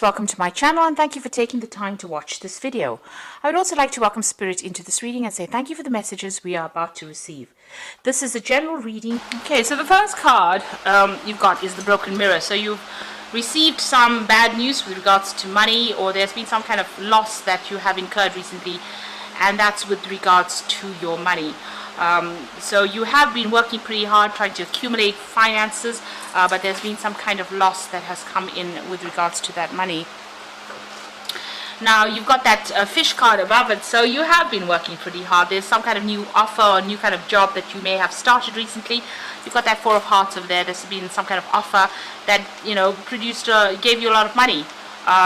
Welcome to my channel and thank you for taking the time to watch this video. I would also like to welcome Spirit into this reading and say thank you for the messages we are about to receive. This is a general reading. Okay, so the first card you've got is the Broken Mirror. So you've received some bad news with regards to money, or there's been some kind of loss that you have incurred recently, and that's with regards to your money. So you have been working pretty hard trying to accumulate finances, but there's been some kind of loss that has come in with regards to that money. Now you've got that fish card above it, so you have been working pretty hard. There's some kind of new offer or new kind of job that you may have started recently. You've got that Four of Hearts over there. There's been some kind of offer that, you know, gave you a lot of money.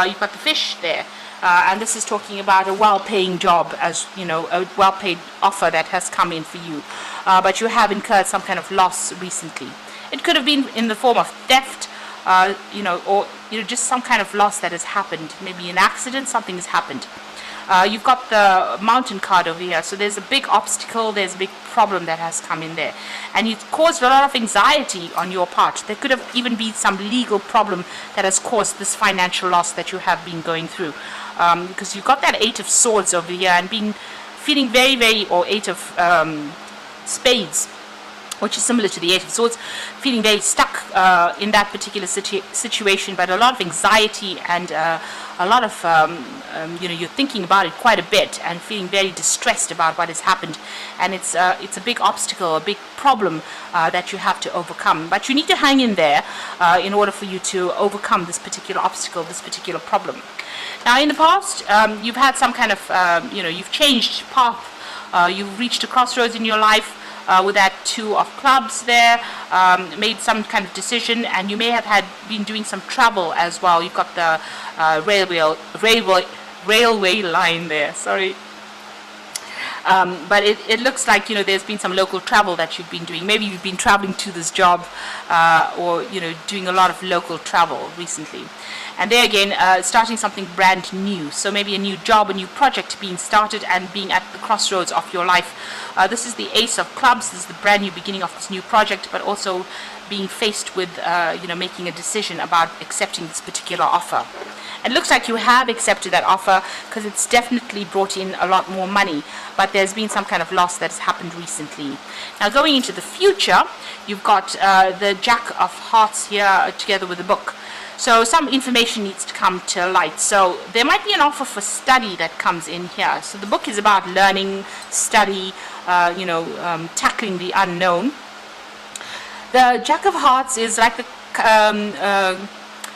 You've got the fish there. And this is talking about a well-paying job, as you know, a well-paid offer that has come in for you. But you have incurred some kind of loss recently. It could have been in the form of theft, or just some kind of loss that has happened. Maybe an accident, something has happened. You've got the Mountain card over here, so there's a big obstacle, there's a big problem that has come in there, and it's caused a lot of anxiety on your part. There could have even been some legal problem that has caused this financial loss that you have been going through, because you've got that Eight of Swords over here and feeling very, or Eight of Spades, which is similar to the Eight of Swords, feeling very stuck in that particular situation, but a lot of anxiety and a lot of, you're thinking about it quite a bit and feeling very distressed about what has happened. And it's a big obstacle, a big problem that you have to overcome. But you need to hang in there in order for you to overcome this particular obstacle, this particular problem. Now, in the past, you've had some kind of, you've changed path. You've reached a crossroads in your life. With that Two of Clubs there, made some kind of decision, and you may have been doing some travel as well. You've got the railway line there, sorry. But it looks like, there's been some local travel that you've been doing. Maybe you've been traveling to this job, or, doing a lot of local travel recently. And there again, starting something brand new. So maybe a new job, a new project being started and being at the crossroads of your life. This is the Ace of Clubs. This is the brand new beginning of this new project, but also being faced with, making a decision about accepting this particular offer. It looks like you have accepted that offer because it's definitely brought in a lot more money, but there's been some kind of loss that has happened recently. Now, going into the future, you've got the Jack of Hearts here together with the book. So some information needs to come to light. So there might be an offer for study that comes in here. So the book is about learning, study, tackling the unknown. The Jack of Hearts is like the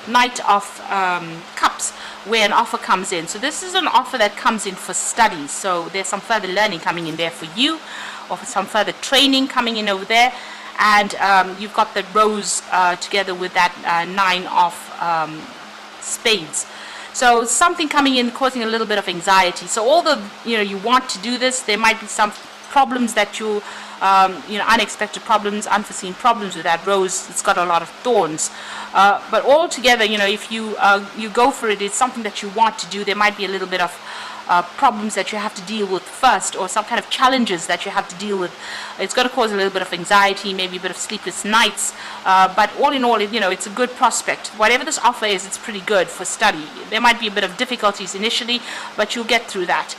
Knight of Cups, where an offer comes in. So this is an offer that comes in for study. So there's some further learning coming in there for you, or for some further training coming in over there. And you've got the Rose together with that Nine of Spades. So something coming in causing a little bit of anxiety. So although you want to do this, there might be some problems that you unexpected problems, unforeseen problems with that Rose. It's got a lot of thorns. But altogether, if you go for it, it's something that you want to do. There might be a little bit of problems that you have to deal with first, or some kind of challenges that you have to deal with. It's going to cause a little bit of anxiety, maybe a bit of sleepless nights, but all in all, it's a good prospect. Whatever this offer is, it's pretty good for study. There might be a bit of difficulties initially, but you'll get through that.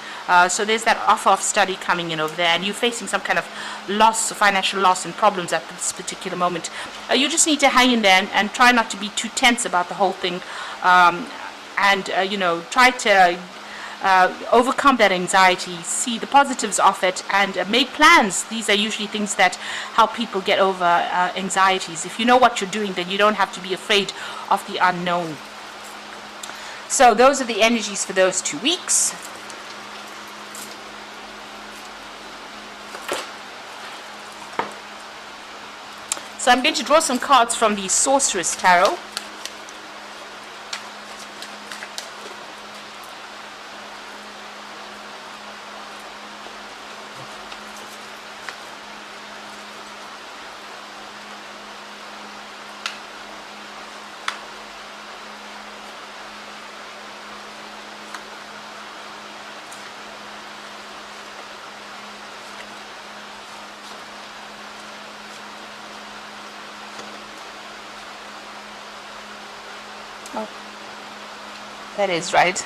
So there's that offer of study coming in over there, and you're facing some kind of loss, financial loss and problems at this particular moment. You just need to hang in there and try not to be too tense about the whole thing, and try to overcome that anxiety, see the positives of it, and make plans. These are usually things that help people get over anxieties. If you know what you're doing, then you don't have to be afraid of the unknown. So those are the energies for those 2 weeks. So I'm going to draw some cards from the Sorceress Tarot. That is right.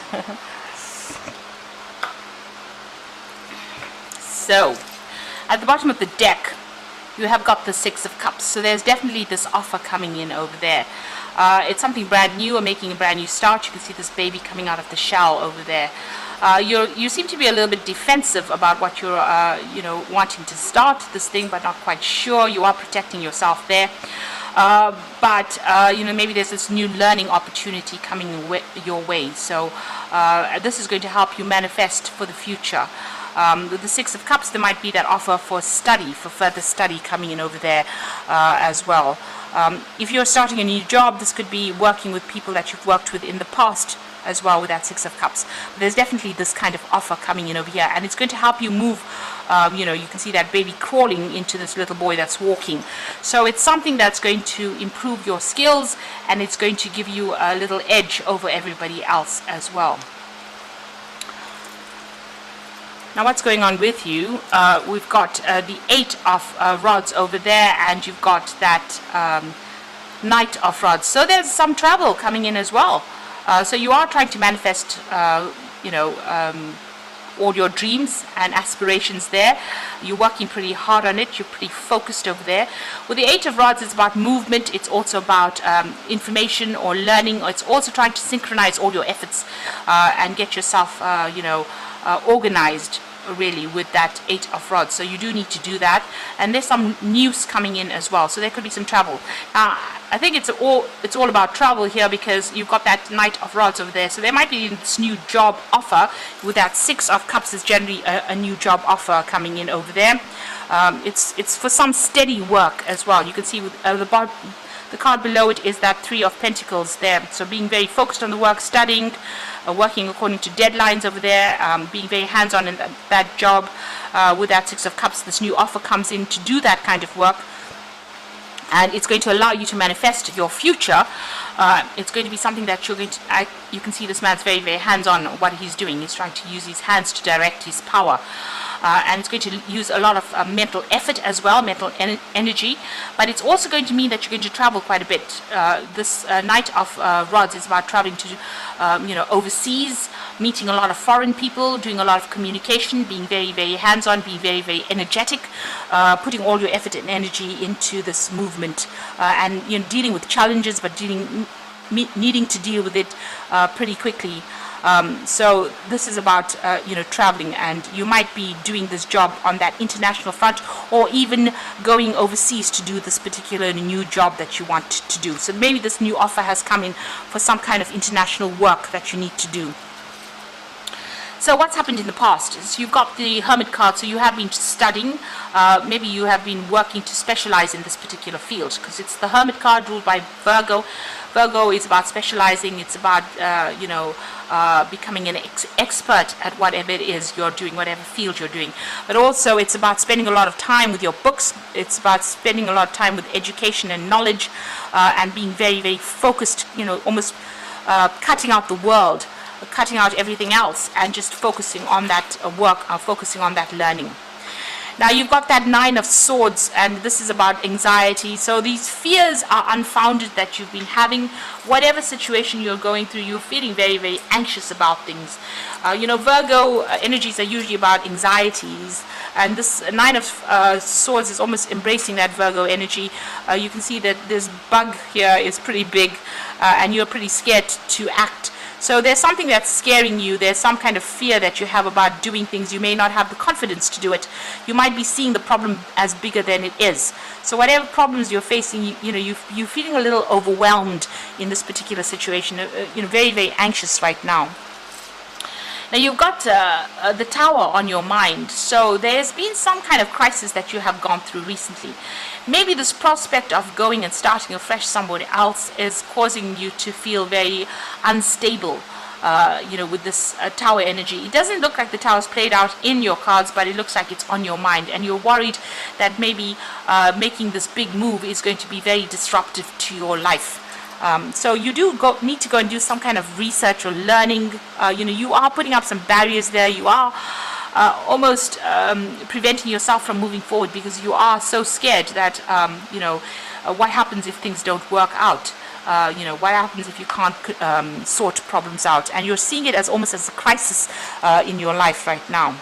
So, at the bottom of the deck, you have got the Six of Cups. So there's definitely this offer coming in over there. It's something brand new, or making a brand new start. You can see this baby coming out of the shell over there. You seem to be a little bit defensive about what you're, wanting to start this thing, but not quite sure. You are protecting yourself there. But maybe there's this new learning opportunity coming your way. So this is going to help you manifest for the future. With the Six of Cups, there might be that offer for study, for further study coming in over there as well. If you're starting a new job, this could be working with people that you've worked with in the past as well with that Six of Cups. But there's definitely this kind of offer coming in over here, and it's going to help you move. You can see that baby crawling into this little boy that's walking. So it's something that's going to improve your skills, and it's going to give you a little edge over everybody else as well. Now what's going on with you? We've got the Eight of Rods over there, and you've got that Knight of Rods. So there's some travel coming in as well. So you are trying to manifest, all your dreams and aspirations there. You're working pretty hard on it. You're pretty focused over there. With the Eight of Rods, it's about movement. It's also about information or learning. Or it's also trying to synchronize all your efforts and get yourself, organized really with that Eight of Rods. So you do need to do that, and there's some news coming in as well, so there could be some travel. I think it's all about travel here, because you've got that Knight of Rods over there, so there might be this new job offer. With that Six of Cups is generally a new job offer coming in over there. It's for some steady work as well. You can see with the card below it is that Three of Pentacles there. So being very focused on the work, studying, working according to deadlines over there, being very hands-on in that job. With that Six of Cups, this new offer comes in to do that kind of work. And it's going to allow you to manifest your future. It's going to be something that you're going to... you can see this man's very, very hands-on on what he's doing. He's trying to use his hands to direct his power. And it's going to use a lot of mental effort as well, mental energy. But it's also going to mean that you're going to travel quite a bit. This Knight of Rods is about traveling to, overseas, meeting a lot of foreign people, doing a lot of communication, being very, very hands-on, being very, very energetic, putting all your effort and energy into this movement, and dealing with challenges, but needing to deal with it pretty quickly. So this is about traveling, and you might be doing this job on that international front, or even going overseas to do this particular new job that you want to do. So maybe this new offer has come in for some kind of international work that you need to do. So what's happened in the past is you've got the Hermit card, so you have been studying, maybe you have been working to specialize in this particular field, because it's the Hermit card ruled by Virgo. Virgo is about specializing, it's about, becoming an expert at whatever it is you're doing, whatever field you're doing. But also it's about spending a lot of time with your books, it's about spending a lot of time with education and knowledge, and being very, very focused, almost cutting out the world, cutting out everything else, and just focusing on that work, focusing on that learning. Now you've got that Nine of Swords, and this is about anxiety. So these fears are unfounded that you've been having. Whatever situation you're going through, you're feeling very, very anxious about things. Virgo energies are usually about anxieties, and this Nine of Swords is almost embracing that Virgo energy. You can see that this bug here is pretty big, and you're pretty scared to act. So there's something that's scaring you. There's some kind of fear that you have about doing things. You may not have the confidence to do it. You might be seeing the problem as bigger than it is. So whatever problems you're facing, you're feeling a little overwhelmed in this particular situation. Very, very anxious right now. Now you've got the Tower on your mind. So there's been some kind of crisis that you have gone through recently. Maybe this prospect of going and starting afresh somebody else is causing you to feel very unstable, with this Tower energy. It doesn't look like the Tower's played out in your cards, but it looks like it's on your mind, and you're worried that maybe making this big move is going to be very disruptive to your life. So you do need to go and do some kind of research or learning. You are putting up some barriers there. You are almost preventing yourself from moving forward, because you are so scared that what happens if things don't work out. What happens if you can't sort problems out, and you're seeing it as almost as a crisis in your life right now.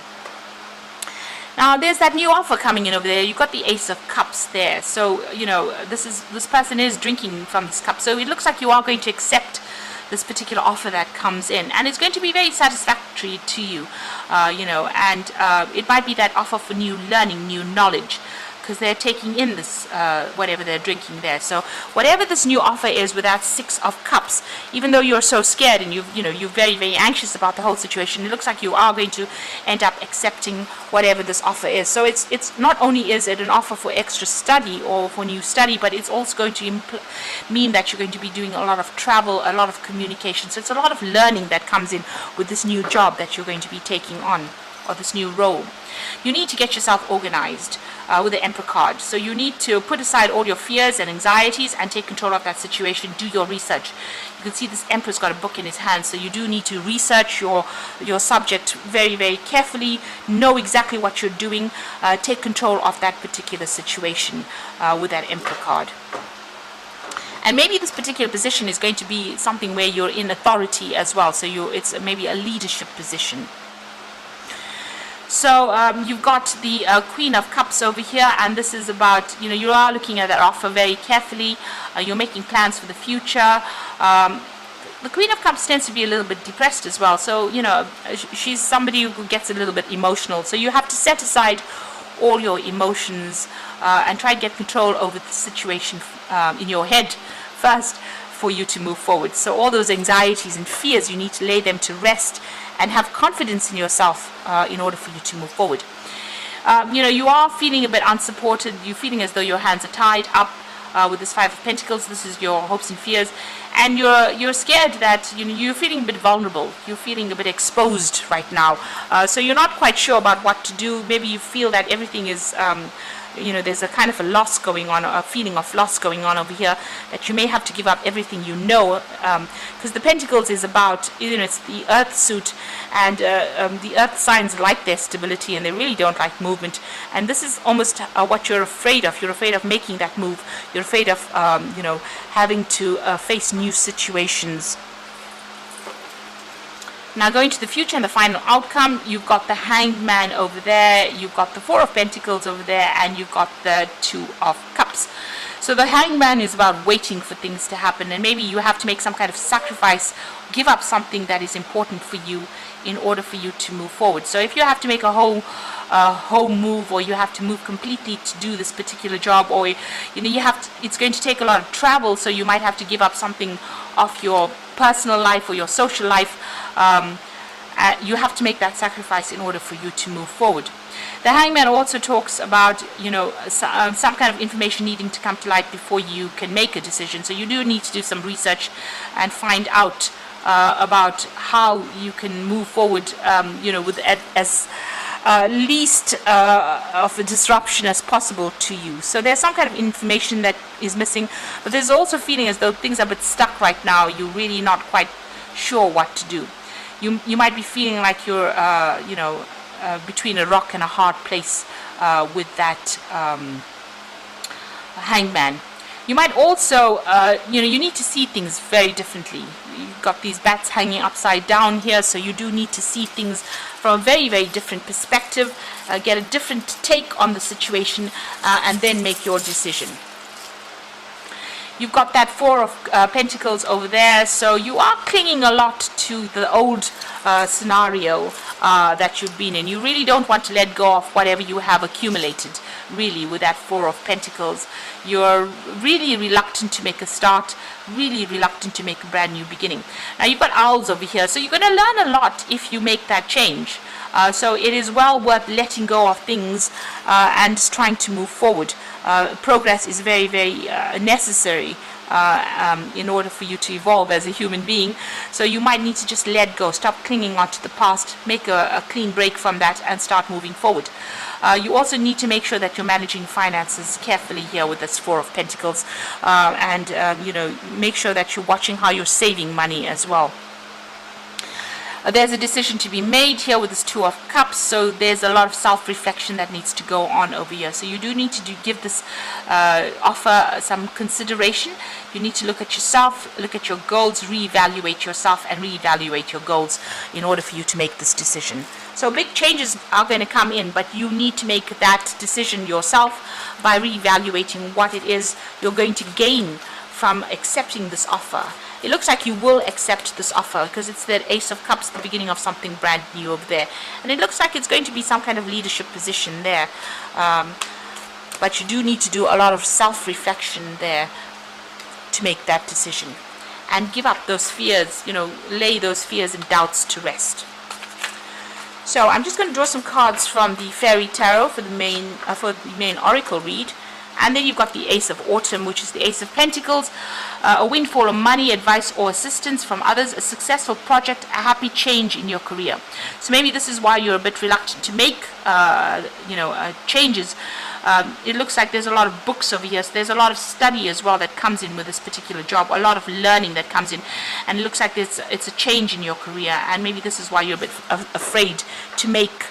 Now there's that new offer coming in over there. You've got the Ace of Cups there. So, this person is drinking from this cup. So it looks like you are going to accept this particular offer that comes in. And it's going to be very satisfactory to you, and it might be that offer for new learning, new knowledge, because they're taking in this, whatever they're drinking there. So whatever this new offer is with that Six of Cups, even though you're so scared and you're very, very anxious about the whole situation, it looks like you are going to end up accepting whatever this offer is. So it's not only is it an offer for extra study or for new study, but it's also going to mean that you're going to be doing a lot of travel, a lot of communication. So it's a lot of learning that comes in with this new job that you're going to be taking on, or this new role. You need to get yourself organized with the Emperor card. So you need to put aside all your fears and anxieties and take control of that situation. Do your research. You can see this Emperor's got a book in his hand, so you do need to research your subject very, very carefully. Know exactly what you're doing. Take control of that particular situation with that Emperor card. And maybe this particular position is going to be something where you're in authority as well. So it's maybe a leadership position. So you've got the Queen of Cups over here, and this is about, you are looking at that offer very carefully. You're making plans for the future. The Queen of Cups tends to be a little bit depressed as well. So, she's somebody who gets a little bit emotional. So you have to set aside all your emotions and try to get control over the situation in your head first for you to move forward. So all those anxieties and fears, you need to lay them to rest and have confidence in yourself in order for you to move forward. You are feeling a bit unsupported. You're feeling as though your hands are tied up with this Five of Pentacles. This is your hopes and fears. And you're scared that you're feeling a bit vulnerable. You're feeling a bit exposed right now. So you're not quite sure about what to do. Maybe you feel that everything is there's a kind of a loss going on, a feeling of loss going on over here, that you may have to give up everything because the Pentacles is about, it's the Earth suit, and the Earth signs like their stability, and they really don't like movement. And this is almost what you're afraid of. You're afraid of making that move. You're afraid of, having to face new situations. Now going to the future and the final outcome, you've got the Hanged Man over there, you've got the Four of Pentacles over there, and you've got the Two of Cups. So the Hanged Man is about waiting for things to happen, and maybe you have to make some kind of sacrifice, give up something that is important for you in order for you to move forward. So if you have to make a home move, or you have to move completely to do this particular job, or it's going to take a lot of travel, so you might have to give up something of your personal life or your social life. You have to make that sacrifice in order for you to move forward. The Hangman also talks about some kind of information needing to come to light before you can make a decision. So you do need to do some research and find out about how you can move forward with as least of a disruption as possible to you. So there's some kind of information that is missing, but there's also a feeling as though things are a bit stuck right now. You're really not quite sure what to do. You might be feeling like you're between a rock and a hard place with that Hangman. You might also you need to see things very differently. You've got these bats hanging upside down here, so you do need to see things from a very, very different perspective, get a different take on the situation, and then make your decision. You've got that Four of Pentacles over there, so you are clinging a lot to the old scenario that you've been in. You really don't want to let go of whatever you have accumulated, really, with that Four of Pentacles. You're really reluctant to make a start, really reluctant to make a brand new beginning. Now you've got owls over here, so you're going to learn a lot if you make that change. So it is well worth letting go of things and trying to move forward. Progress is very, very necessary in order for you to evolve as a human being. So you might need to just let go, stop clinging on to the past, make a clean break from that, and start moving forward. You also need to make sure that you're managing finances carefully here with this Four of Pentacles, and make sure that you're watching how you're saving money as well. There's a decision to be made here with this Two of Cups, so there's a lot of self-reflection that needs to go on over here. So you do need to give this offer some consideration. You need to look at yourself, look at your goals, reevaluate yourself and reevaluate your goals in order for you to make this decision. So big changes are going to come in, but you need to make that decision yourself by reevaluating what it is you're going to gain from accepting this offer. It looks like you will accept this offer because it's the Ace of Cups, the beginning of something brand new over there. And it looks like it's going to be some kind of leadership position there. But you do need to do a lot of self-reflection there to make that decision. And give up those fears, lay those fears and doubts to rest. So I'm just going to draw some cards from the Fairy Tarot for the main Oracle read. And then you've got the Ace of Autumn, which is the Ace of Pentacles, a windfall of money, advice or assistance from others, a successful project, a happy change in your career. So maybe this is why you're a bit reluctant to make, changes. It looks like there's a lot of books over here. So there's a lot of study as well that comes in with this particular job, a lot of learning that comes in. And it looks like it's a change in your career. And maybe this is why you're a bit afraid to make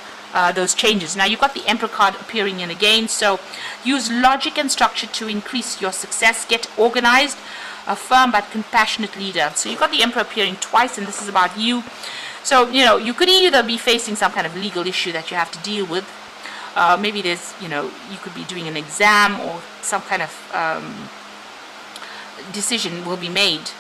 those changes. Now you've got the Emperor card appearing in again, so use logic and structure to increase your success. Get organized, a firm but compassionate leader. So you've got the Emperor appearing twice, and this is about you. So you could either be facing some kind of legal issue that you have to deal with. Maybe there's you could be doing an exam, or some kind of decision will be made.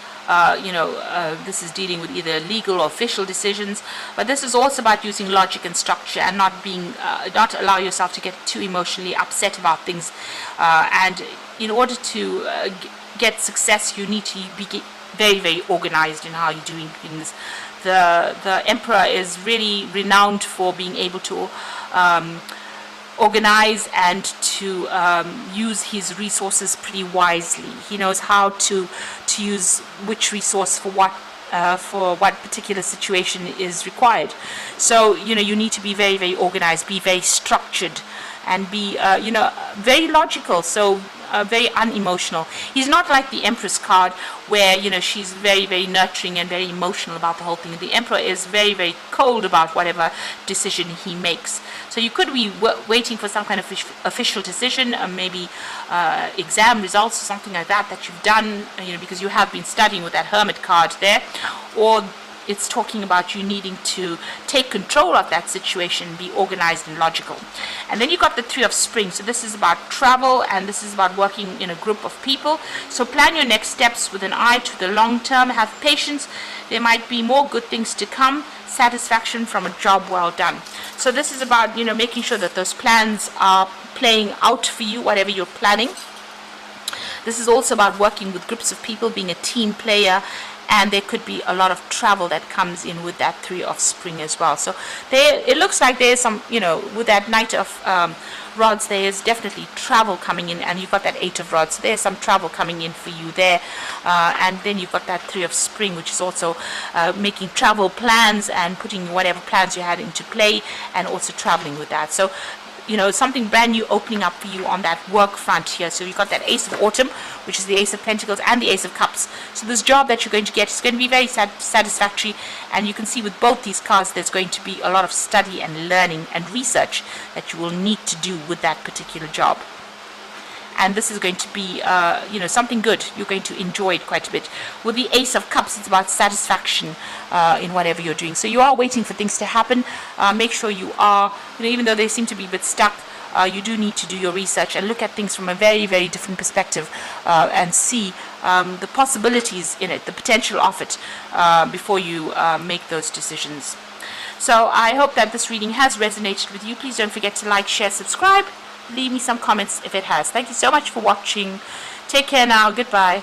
This is dealing with either legal or official decisions, but this is also about using logic and structure and not allow yourself to get too emotionally upset about things. And in order to get success, you need to be very, very organized in how you're doing things. The Emperor is really renowned for being able to organize and to use his resources pretty wisely. He knows how to use which resource for what particular situation is required. So you need to be very, very organized, be very structured, and be very logical. So very unemotional. He's not like the Empress card where she's very, very nurturing and very emotional about the whole thing. The Emperor is very, very cold about whatever decision he makes. So you could be waiting for some kind of official decision, maybe exam results or something like that you've done, because you have been studying with that Hermit card there, or it's talking about you needing to take control of that situation, be organized and logical. And then you got the Three of Spring. So this is about travel, and this is about working in a group of people. So plan your next steps with an eye to the long term. Have patience. There might be more good things to come. Satisfaction from a job well done. So this is about making sure that those plans are playing out for you, whatever you're planning. This is also about working with groups of people, being a team player. And there could be a lot of travel that comes in with that Three of Spring as well. So it looks like there's some, with that Knight of Rods, there's definitely travel coming in. And you've got that Eight of Rods. So there's some travel coming in for you there. And then you've got that Three of Spring, which is also making travel plans and putting whatever plans you had into play, and also traveling with that. So something brand new opening up for you on that work front here. So you've got that Ace of Autumn, which is the Ace of Pentacles, and the Ace of Cups. So this job that you're going to get is going to be very satisfactory. And you can see with both these cards, there's going to be a lot of study and learning and research that you will need to do with that particular job. And this is going to be, something good. You're going to enjoy it quite a bit. With the Ace of Cups, it's about satisfaction in whatever you're doing. So you are waiting for things to happen. Make sure you are, even though they seem to be a bit stuck, you do need to do your research and look at things from a very, very different perspective and see the possibilities in it, the potential of it, before you make those decisions. So I hope that this reading has resonated with you. Please don't forget to like, share, subscribe. Leave me some comments if it has. Thank you so much for watching. Take care now. Goodbye.